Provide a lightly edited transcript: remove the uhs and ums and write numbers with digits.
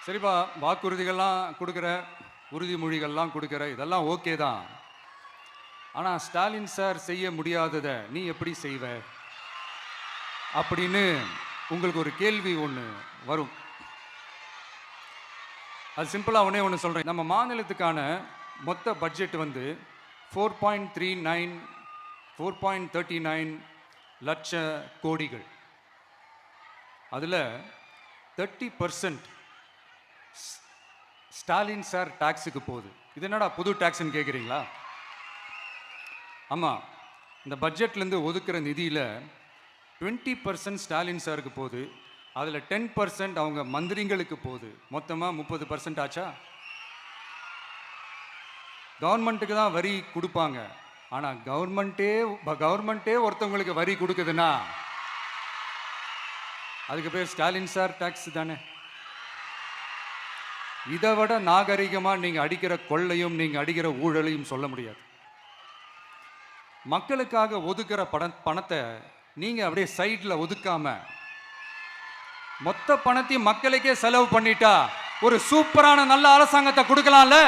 சரிப்பா, வாக்குறுதிகள்லாம் கொடுக்குற, உறுதிமொழிகள்லாம் கொடுக்குற, இதெல்லாம் ஓகே தான். ஆனால் ஸ்டாலின் சார் செய்ய முடியாததை நீ எப்படி செய்வ அப்படின்னு உங்களுக்கு ஒரு கேள்வி ஒன்று வரும். அது சிம்பிளாக ஒன்று சொல்கிறேன். நம்ம மாநிலத்துக்கான மொத்த பட்ஜெட் வந்து 4.39 லட்ச கோடிகள். அதில் 30% ஸ்டாலின் சார் டாக்ஸுக்கு போகுது. இது என்னடா புது டாக்ஸ்ன்னு கேட்குறீங்களா? ஆமாம், இந்த பட்ஜெட்லேருந்து ஒதுக்குற நிதியில் 20% ஸ்டாலின் சாருக்கு போகுது. அதில் 10% அவங்க மந்திரிங்களுக்கு போகுது. மொத்தமாக 30% ஆச்சா? கவர்மெண்ட்டுக்கு தான் வரி கொடுப்பாங்க. ஆனால் கவர்மெண்ட்டே ஒருத்தவங்களுக்கு வரி கொடுக்குதுன்னா அதுக்கு பேர் ஸ்டாலின் சார் டாக்ஸ் தானே. இதை விட நாகரிகமாக நீங்கள் அடிக்கிற கொள்ளையும் நீங்கள் அடிக்கிற ஊழலையும் சொல்ல முடியாது. மக்களுக்காக ஒதுக்குற பணத்தை நீங்கள் அப்படியே சைடில் ஒதுக்காம மொத்த பணத்தையும் மக்களுக்கே செலவு பண்ணிட்டா ஒரு சூப்பரான நல்ல அரசாங்கத்தை கொடுக்கலாம்ல.